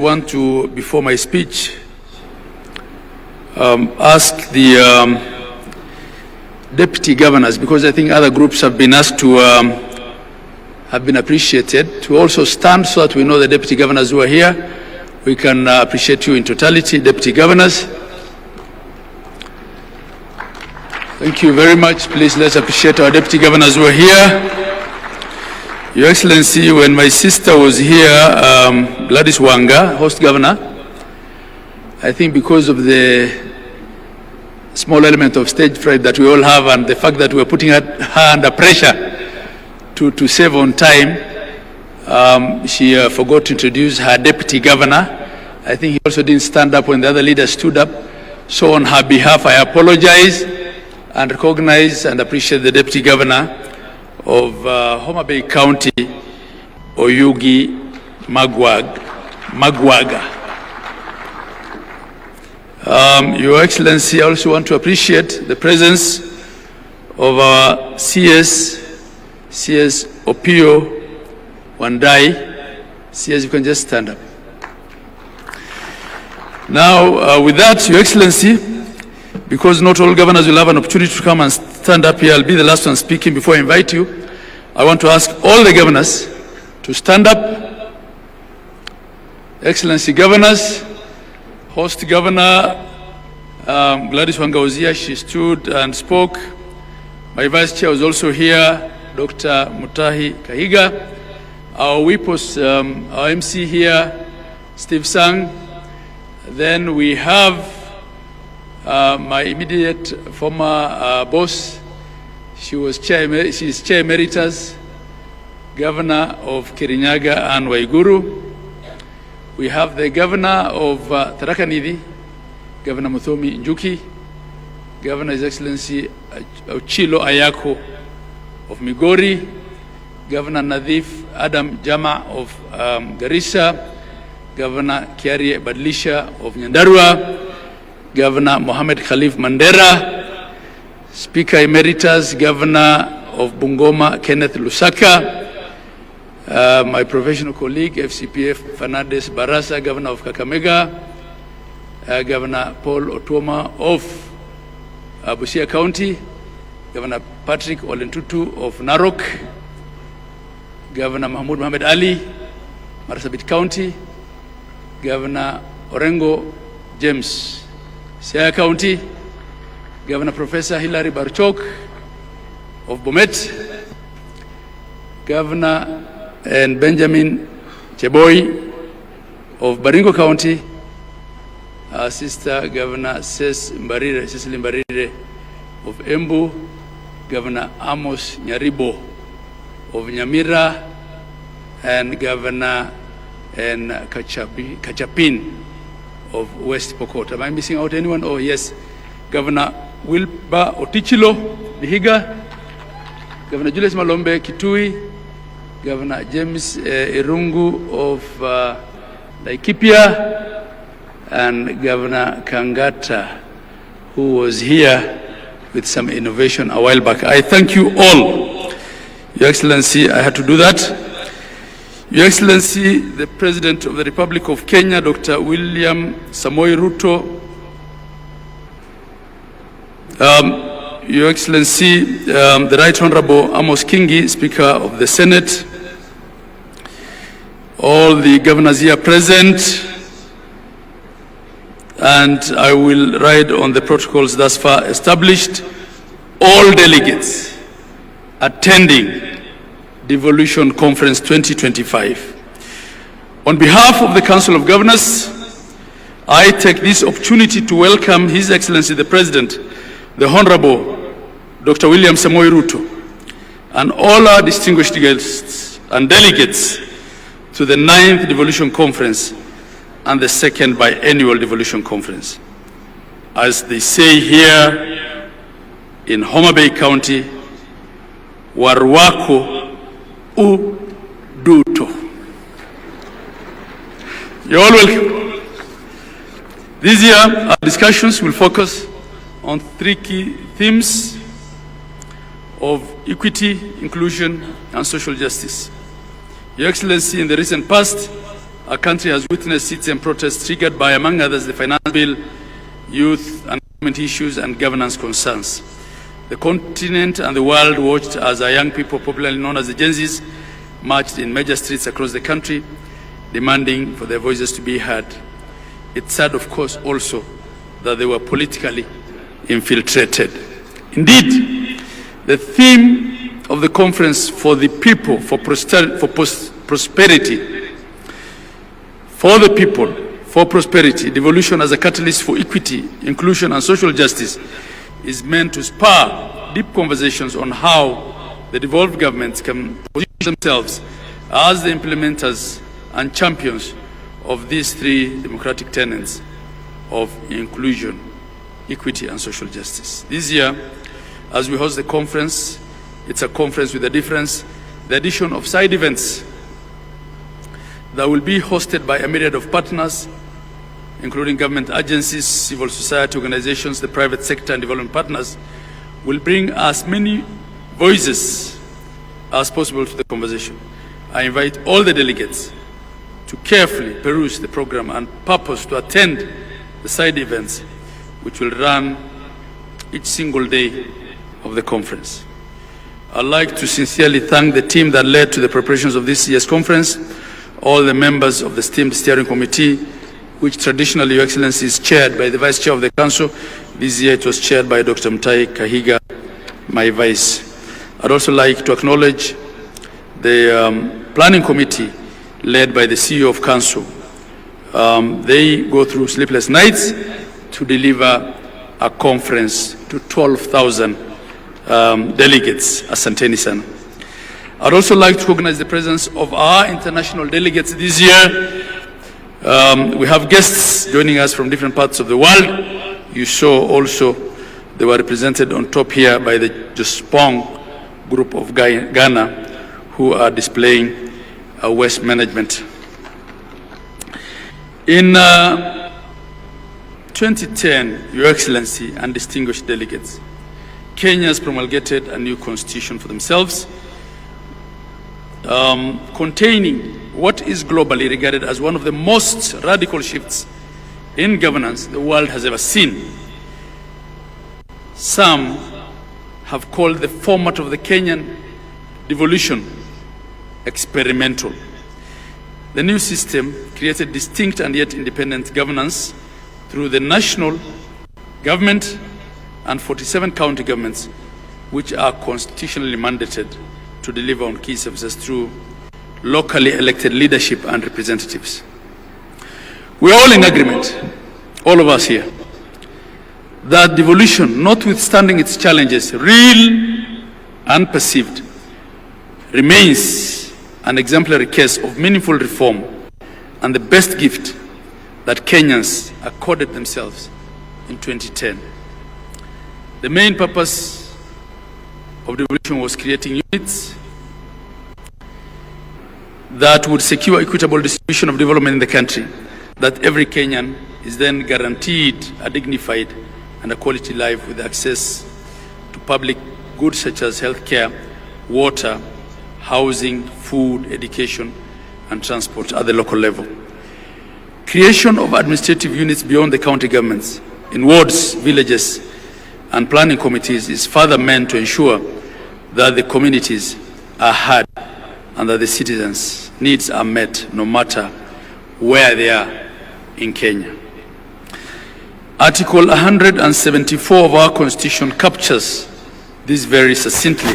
I want to, before my speech, ask the deputy governors, because I think other groups have been asked to, have been appreciated, to also stand so that we know the deputy governors who are here. We can appreciate you in totality, deputy governors. Thank you very much. Please let's appreciate our deputy governors who are here. Your Excellency, when my sister was here, Gladys Wanga, host governor, I think because of the small element of stage fright that we all have and the fact that we're putting her under pressure to save on time, she forgot to introduce her deputy governor. I think he also didn't stand up when the other leaders stood up. So on her behalf, I apologize and recognize and appreciate the deputy governor of Homa Bay County, Oyugi Magwaga. Your Excellency, I also want to appreciate the presence of our CS Opio Wandai. CS, you can just stand up. Now, with that, Your Excellency, because not all governors will have an opportunity to come and stand up here, I'll be the last one speaking before I invite you. I want to ask all the governors to stand up. Excellency governors, host governor, Gladys Wanga was here, she stood and spoke. My vice chair was also here, Dr. Mutahi Kahiga. Our WIPOS, our MC here, Steve Sang. Then we have my immediate former boss. She's chair emeritus, governor of Kirinyaga and Waiguru. We have the governor of Tharaka Nithi, Governor Muthomi Njuki, Governor His Excellency Ochilo Ayako of Migori, Governor Nadhif Adam Jama of Garissa, Governor Kiari Badlisha of Nyandarua, Governor Mohamed Khalif Mandera, Speaker Emeritus, Governor of Bungoma, Kenneth Lusaka, my professional colleague, FCPF Fernandez Barasa, Governor of Kakamega, Governor Paul Otuoma of Busia County, Governor Patrick Olentutu of Narok, Governor Mahmoud Mohamed Ali, Marsabit County, Governor Orengo James, Siaya County, Governor Professor Hilary Barchok of Bomet, Governor and Benjamin Cheboy of Baringo County, our sister Governor Cecily Mbarire of Embu, Governor Amos Nyaribo of Nyamira, and Governor and Kachapin of West Pokot. Am I missing out anyone? Oh yes, Governor Wilba Otichilo Vihiga, Governor Julius Malombe Kitui, Governor James Irungu of Laikipia, and Governor Kangata, who was here with some innovation a while back. I thank you all. Your Excellency, I had to do that. Your Excellency, the President of the Republic of Kenya, Dr. William Samoei Ruto, Your Excellency, the Right Honorable Amos Kingi, Speaker of the Senate, all the governors here present, and I will ride on the protocols thus far established, all delegates attending Devolution Conference 2025. On behalf of the Council of Governors, I take this opportunity to welcome His Excellency the President, the Honorable Dr. William Samoei Ruto, and all our distinguished guests and delegates to the 9th Devolution Conference and the 2nd Biennial Devolution Conference. As they say here in Homa Bay County, Warwako Uduto. You're all welcome. This year, our discussions will focus on 3 key themes of equity, inclusion, and social justice. Your Excellency, in the recent past, our country has witnessed citizen protests triggered by, among others, the finance bill, youth and government issues and governance concerns. The continent and the world watched as our young people, popularly known as the Gen Zs, marched in major streets across the country, demanding for their voices to be heard. It's sad, of course, also that they were politically infiltrated. Indeed, the theme of the conference, for the people, for prosperity, for the people, for prosperity, devolution as a catalyst for equity, inclusion and social justice, is meant to spur deep conversations on how the devolved governments can position themselves as the implementers and champions of these three democratic tenets of inclusion, equity and social justice. This year, as we host the conference, it's a conference with a difference, the addition of side events that will be hosted by a myriad of partners, including government agencies, civil society organizations, the private sector and development partners, will bring as many voices as possible to the conversation. I invite all the delegates to carefully peruse the program and purpose to attend the side events, which will run each single day of the conference. I'd like to sincerely thank the team that led to the preparations of this year's conference, all the members of the esteemed steering committee, which traditionally, Your Excellency, is chaired by the Vice Chair of the Council. This year it was chaired by Dr. Mutahi Kahiga, my Vice. I'd also like to acknowledge the Planning Committee led by the CEO of Council. They go through sleepless nights to deliver a conference to 12,000 delegates. Asanteni sana. I'd also like to recognize the presence of our international delegates this year. We have guests joining us from different parts of the world. You saw also they were represented on top here by the Jospong group of Ghana, who are displaying waste management. In 2010, Your Excellency and distinguished delegates, Kenya has promulgated a new constitution for themselves, containing what is globally regarded as one of the most radical shifts in governance the world has ever seen. Some have called the format of the Kenyan devolution experimental. The new system created distinct and yet independent governance through the national government and 47 county governments, which are constitutionally mandated to deliver on key services through locally elected leadership and representatives. We're all in agreement, all of us here, that devolution, notwithstanding its challenges, real and perceived, remains an exemplary case of meaningful reform and the best gift that Kenyans accorded themselves in 2010. The main purpose of devolution was creating units that would secure equitable distribution of development in the country, that every Kenyan is then guaranteed a dignified and a quality life with access to public goods such as healthcare, water, housing, food, education, and transport at the local level. Creation of administrative units beyond the county governments in wards, villages, and planning committees is further meant to ensure that the communities are heard and that the citizens' needs are met no matter where they are in Kenya. Article 174 of our Constitution captures this very succinctly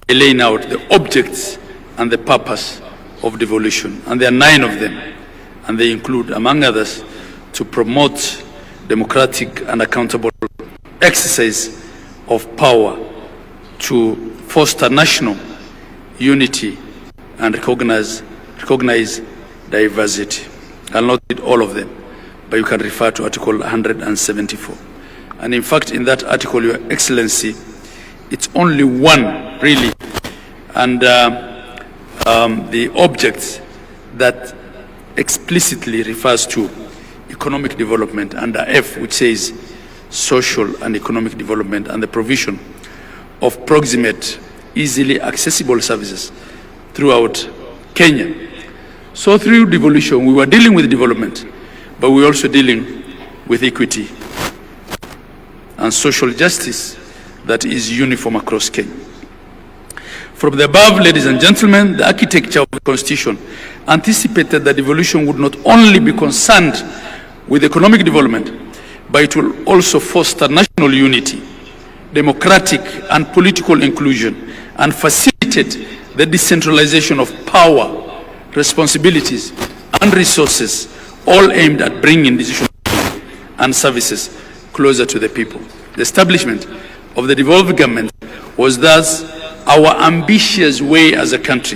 by laying out the objects and the purpose of devolution. And there are 9 of them, and they include, among others, to promote democratic and accountable exercise of power, to foster national unity and recognize diversity. I'll not read all of them, but you can refer to Article 174. And in fact, in that article, Your Excellency, it's only one, really, and the object that explicitly refers to economic development under F, which says social and economic development and the provision of proximate, easily accessible services throughout Kenya. So through devolution, we were dealing with development, but we were also dealing with equity and social justice that is uniform across Kenya. From the above, ladies and gentlemen, the architecture of the Constitution anticipated that devolution would not only be concerned with economic development, but it will also foster national unity, democratic and political inclusion, and facilitate the decentralization of power, responsibilities, and resources, all aimed at bringing decision and services closer to the people. The establishment of the devolved government was thus our ambitious way as a country